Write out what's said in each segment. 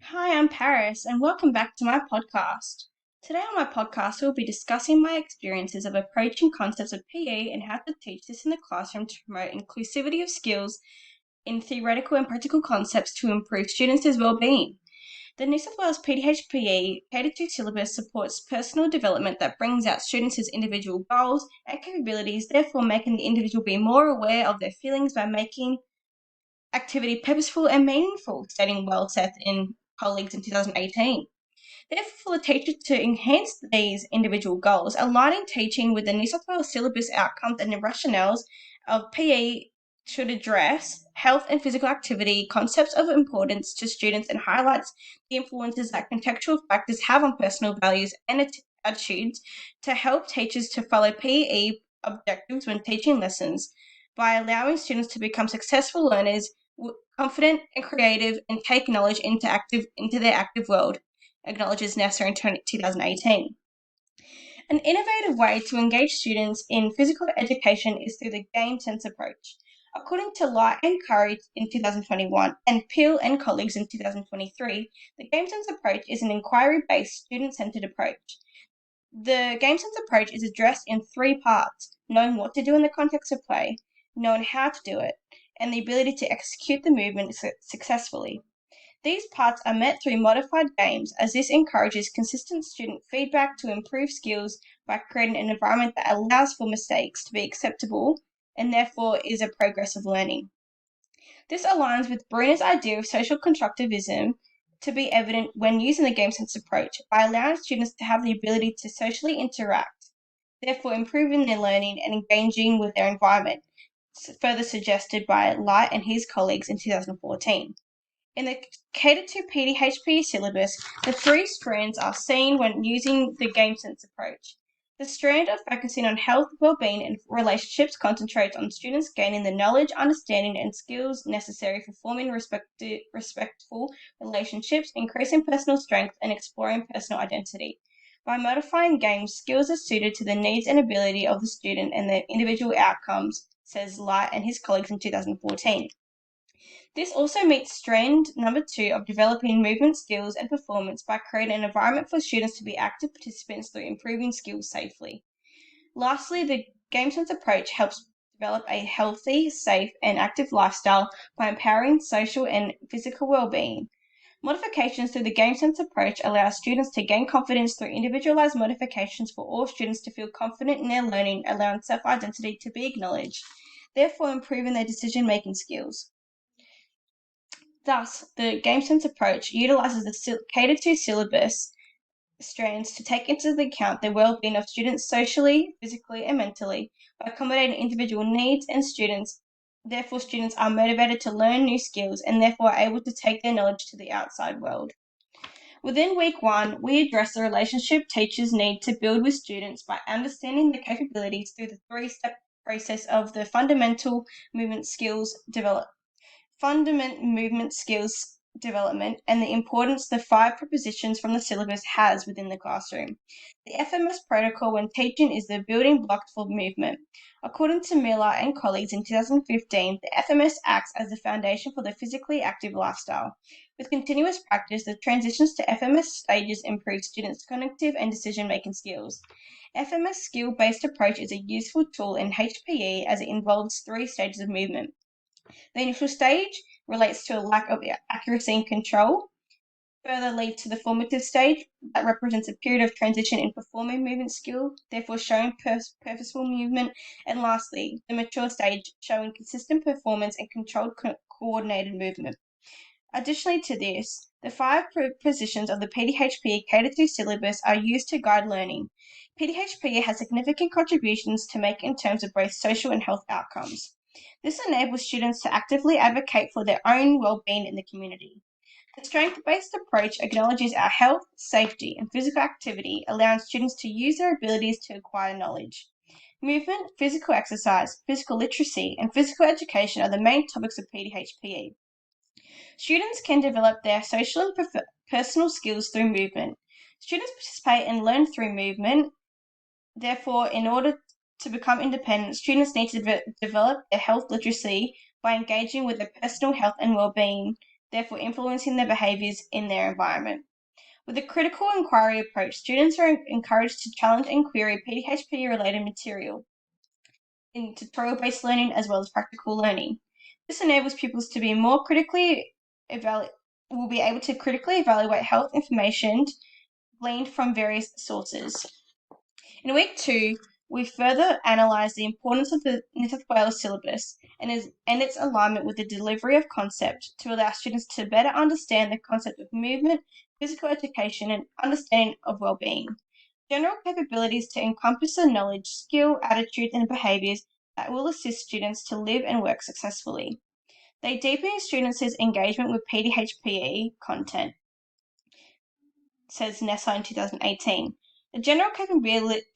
Hi, I'm Paris, and welcome back to my podcast. Today on my podcast, we'll be discussing my experiences of approaching concepts of PE and how to teach this in the classroom to promote inclusivity of skills in theoretical and practical concepts to improve students' well-being. The New South Wales PDHPE K-2 syllabus supports personal development that brings out students' individual goals and capabilities, therefore making the individual be more aware of their feelings by making activity purposeful and meaningful, stating Wellseth in colleagues in 2018. Therefore, for the teacher to enhance these individual goals, aligning teaching with the New South Wales syllabus outcomes and the rationales of PE should address health and physical activity concepts of importance to students and highlights the influences that contextual factors have on personal values and attitudes to help teachers to follow PE objectives when teaching lessons by allowing students to become successful learners, confident and creative, and take knowledge into their active world, acknowledges NASA in 2018. An innovative way to engage students in physical education is through the game sense approach. According to Light and Curry in 2021 and Peel and colleagues in 2023, the game sense approach is an inquiry-based, student-centered approach. The game sense approach is addressed in three parts: knowing what to do in the context of play, knowing how to do it, and the ability to execute the movement successfully. These parts are met through modified games, as this encourages consistent student feedback to improve skills by creating an environment that allows for mistakes to be acceptable and therefore is a progress of learning. This aligns with Bruner's idea of social constructivism to be evident when using the game sense approach by allowing students to have the ability to socially interact, therefore improving their learning and engaging with their environment, further suggested by Light and his colleagues in 2014. In the K-2 PDHPE syllabus, the three strands are seen when using the game sense approach. The strand of focusing on health, well-being, and relationships concentrates on students gaining the knowledge, understanding, and skills necessary for forming respectful relationships, increasing personal strength, and exploring personal identity. By modifying games, skills are suited to the needs and ability of the student and their individual outcomes, says Light and his colleagues in 2014. This also meets strand number 2 of developing movement skills and performance by creating an environment for students to be active participants through improving skills safely. Lastly, the game sense approach helps develop a healthy, safe, and active lifestyle by empowering social and physical well-being. Modifications through the game sense approach allow students to gain confidence through individualized modifications for all students to feel confident in their learning, allowing self-identity to be acknowledged, therefore improving their decision-making skills. Thus, the game sense approach utilizes the K-2 syllabus strands to take into account the well-being of students socially, physically, and mentally by accommodating individual needs and students. Therefore, students are motivated to learn new skills and therefore are able to take their knowledge to the outside world. Within week 1, we address the relationship teachers need to build with students by understanding their capabilities through the 3-step process of the fundamental movement skills development and the importance the 5 propositions from the syllabus has within the classroom. The FMS protocol when teaching is the building block for movement. According to Miller and colleagues in 2015, the FMS acts as the foundation for the physically active lifestyle. With continuous practice, the transitions to FMS stages improve students' cognitive and decision-making skills. FMS skill-based approach is a useful tool in HPE as it involves 3 stages of movement. The initial stage relates to a lack of accuracy and control, further leads to the formative stage that represents a period of transition in performing movement skill, therefore showing purposeful movement, and lastly, the mature stage showing consistent performance and controlled coordinated movement. Additionally to this, the 5 positions of the PDHPE K-2 syllabus are used to guide learning. PDHPE has significant contributions to make in terms of both social and health outcomes. This enables students to actively advocate for their own well-being in the community. The strength-based approach acknowledges our health, safety, and physical activity, allowing students to use their abilities to acquire knowledge. Movement, physical exercise, physical literacy, and physical education are the main topics of PDHPE. Students can develop their social and personal skills through movement. Students participate and learn through movement. Therefore, in order to become independent, students need to develop their health literacy by engaging with their personal health and well-being. therefore influencing their behaviours in their environment. With a critical inquiry approach, students are encouraged to challenge and query PDHPE-related material in tutorial-based learning as well as practical learning. This enables pupils to be able to critically evaluate health information gleaned from various sources. In week 2, we further analysed the importance of the New South Wales syllabus and its alignment with the delivery of concept to allow students to better understand the concept of movement, physical education, and understanding of well-being. General capabilities to encompass the knowledge, skill, attitude, and behaviours that will assist students to live and work successfully. They deepen students' engagement with PDHPE content, says Nessa in 2018. The general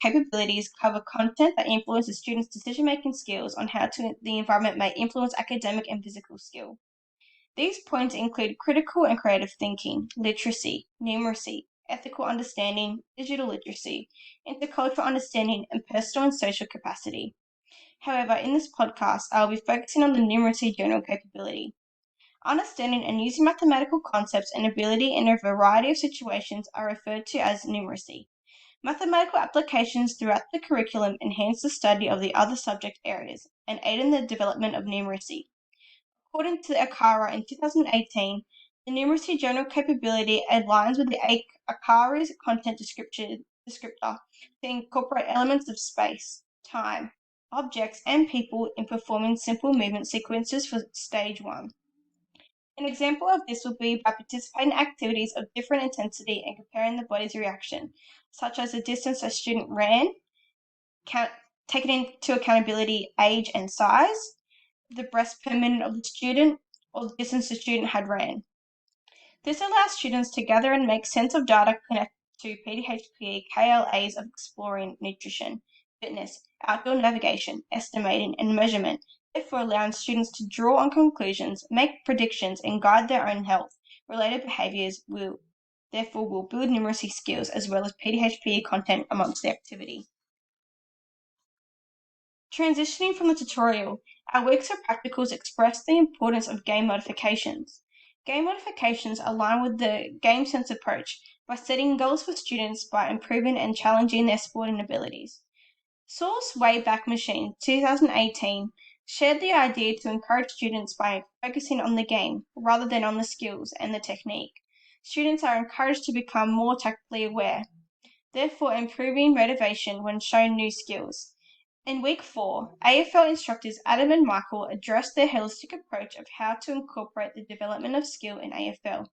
capabilities cover content that influences students' decision-making skills on how the environment may influence academic and physical skill. These points include critical and creative thinking, literacy, numeracy, ethical understanding, digital literacy, intercultural understanding, and personal and social capacity. However, in this podcast, I will be focusing on the numeracy general capability. Understanding and using mathematical concepts and ability in a variety of situations are referred to as numeracy. Mathematical applications throughout the curriculum enhance the study of the other subject areas and aid in the development of numeracy. According to ACARA in 2018, the numeracy general capability aligns with the ACARA's content descriptor to incorporate elements of space, time, objects, and people in performing simple movement sequences for stage 1. An example of this would be by participating in activities of different intensity and comparing the body's reaction, such as the distance a student ran, taking into accountability age and size, the breaths per minute of the student, or the distance the student had ran. This allows students to gather and make sense of data connected to PDHPE KLAs of exploring nutrition, fitness, outdoor navigation, estimating, and measurement, therefore allowing students to draw on conclusions, make predictions, and guide their own health-related behaviours will build numeracy skills as well as PDHPE content amongst the activity. Transitioning from the tutorial, our weeks of practicals express the importance of game modifications. Game modifications align with the game sense approach by setting goals for students by improving and challenging their sporting abilities. Source Wayback Machine 2018 shared the idea to encourage students by focusing on the game rather than on the skills and the technique. Students are encouraged to become more tactically aware, therefore improving motivation when shown new skills. In week 4, AFL instructors Adam and Michael addressed their holistic approach of how to incorporate the development of skill in AFL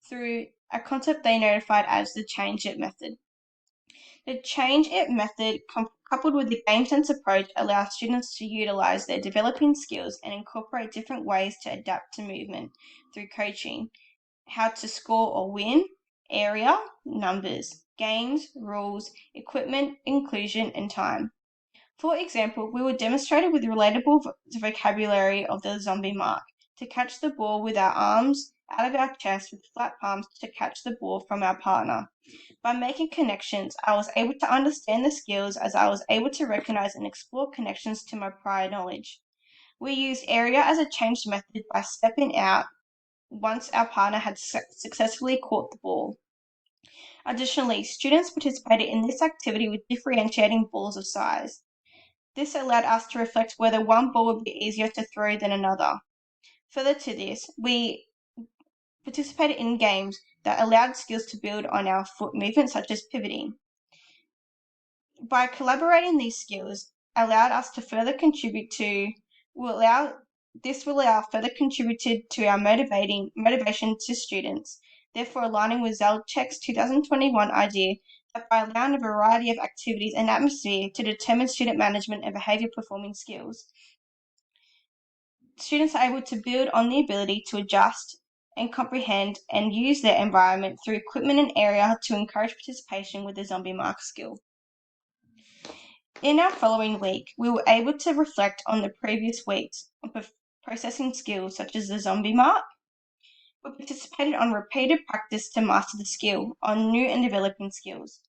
through a concept they notified as the Change It method. The Change It method, coupled with the game sense approach, allows students to utilize their developing skills and incorporate different ways to adapt to movement through coaching, how to score or win, area, numbers, games, rules, equipment, inclusion, and time. For example, we were demonstrated with relatable vocabulary of the zombie mark, to catch the ball with our arms out of our chest with flat palms to catch the ball from our partner. By making connections, I was able to understand the skills as I was able to recognize and explore connections to my prior knowledge. We used area as a change method by stepping out once our partner had successfully caught the ball. Additionally, students participated in this activity with differentiating balls of size. This allowed us to reflect whether one ball would be easier to throw than another. Further to this, we participated in games that allowed skills to build on our foot movement, such as pivoting. By collaborating these skills, allowed us to further contribute to further contributed to our motivation to students, therefore aligning with Zalchek's 2021 idea that by allowing a variety of activities and atmosphere to determine student management and behaviour performing skills, students are able to build on the ability to adjust and comprehend and use their environment through equipment and area to encourage participation with the zombie mark skill. In our following week, we were able to reflect on the previous weeks on processing skills such as the zombie mark. We participated on repeated practice to master the skill on new and developing skills.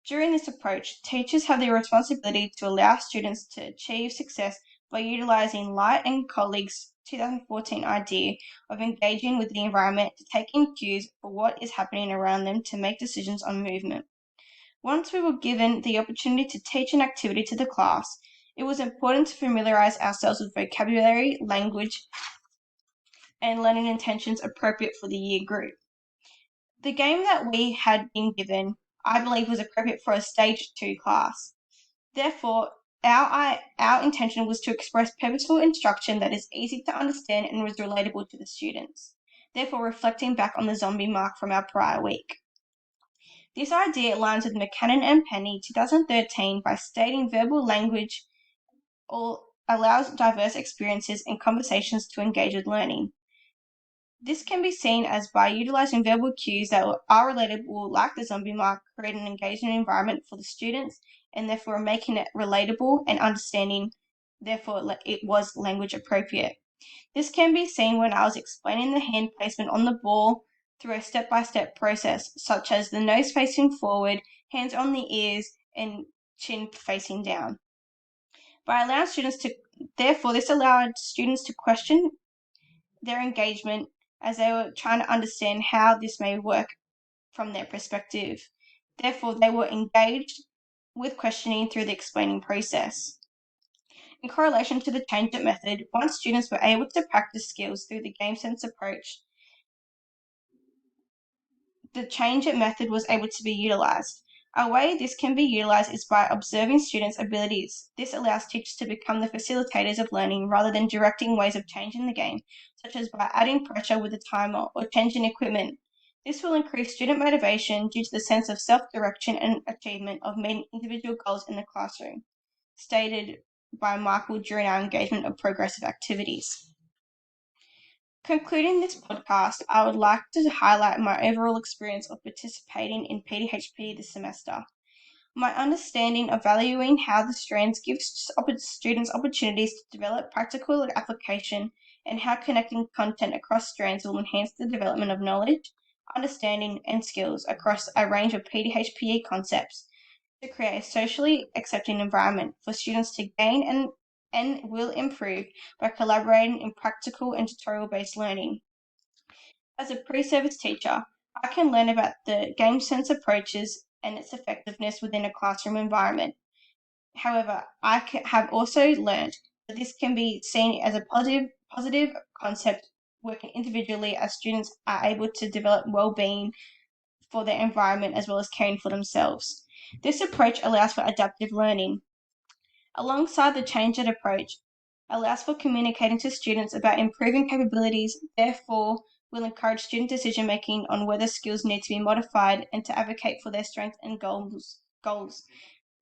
During this approach, teachers have the responsibility to allow students to achieve success by utilizing light and colleagues 2014 idea of engaging with the environment to take in cues for what is happening around them to make decisions on movement. Once we were given the opportunity to teach an activity to the class, it was important to familiarize ourselves with vocabulary, language, and learning intentions appropriate for the year group. The game that we had been given, I believe, was appropriate for a Stage 2 class. Therefore, our intention was to express purposeful instruction that is easy to understand and was relatable to the students, therefore reflecting back on the zombie mark from our prior week. This idea aligns with McCannon and Penny 2013 by stating verbal language allows diverse experiences and conversations to engage with learning. This can be seen as by utilizing verbal cues that are relatable, like the zombie mark, create an engaging environment for the students and therefore making it relatable and understanding, therefore it was language appropriate. This can be seen when I was explaining the hand placement on the ball through a step-by-step process, such as the nose facing forward, hands on the ears, and chin facing down. This allowed students to question their engagement as they were trying to understand how this may work from their perspective. Therefore, they were engaged with questioning through the explaining process. In correlation to the change it method, once students were able to practice skills through the game sense approach, the change it method was able to be utilized. A way this can be utilized is by observing students' abilities. This allows teachers to become the facilitators of learning rather than directing ways of changing the game, such as by adding pressure with a timer or changing equipment. This will increase student motivation due to the sense of self-direction and achievement of meeting individual goals in the classroom, stated by Michael during our engagement of progressive activities. Concluding this podcast, I would like to highlight my overall experience of participating in PDHP this semester. My understanding of valuing how the strands give students opportunities to develop practical application and how connecting content across strands will enhance the development of knowledge, understanding, and skills across a range of PDHPE concepts to create a socially accepting environment for students to gain and will improve by collaborating in practical and tutorial-based learning. As a pre-service teacher, I can learn about the game sense approaches and its effectiveness within a classroom environment. However, I have also learned that this can be seen as a positive concept working individually as students are able to develop well-being for their environment as well as caring for themselves. This approach allows for adaptive learning. Alongside the change it approach, allows for communicating to students about improving capabilities, therefore will encourage student decision making on whether skills need to be modified and to advocate for their strengths and goals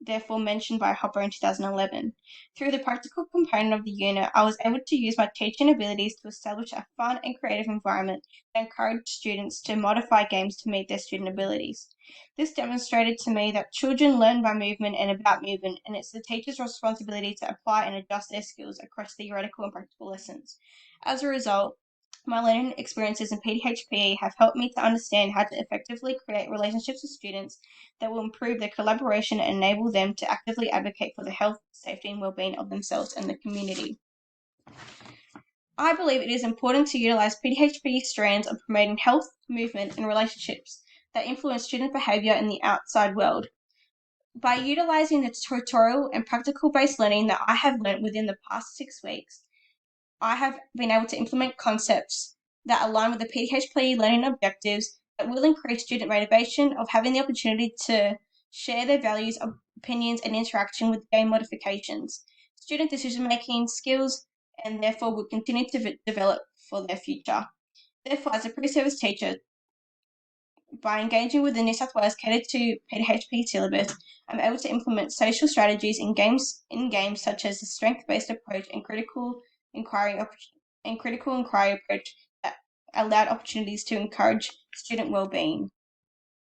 therefore mentioned by Hopper in 2011. Through the practical component of the unit, I was able to use my teaching abilities to establish a fun and creative environment that encouraged students to modify games to meet their student abilities. This demonstrated to me that children learn by movement and about movement, and it's the teacher's responsibility to apply and adjust their skills across theoretical and practical lessons. As a result, my learning experiences in PDHPE have helped me to understand how to effectively create relationships with students that will improve their collaboration and enable them to actively advocate for the health, safety, and well-being of themselves and the community. I believe it is important to utilize PDHPE strands of promoting health, movement, and relationships that influence student behavior in the outside world. By utilizing the tutorial and practical-based learning that I have learned within the past 6 weeks, I have been able to implement concepts that align with the PDHPE learning objectives that will increase student motivation of having the opportunity to share their values, opinions, and interaction with game modifications, student decision-making skills, and therefore will continue to develop for their future. Therefore, as a pre-service teacher, by engaging with the New South Wales catered to PDHP syllabus, I'm able to implement social strategies in games such as the strength-based approach and critical inquiry approach that allowed opportunities to encourage student well-being.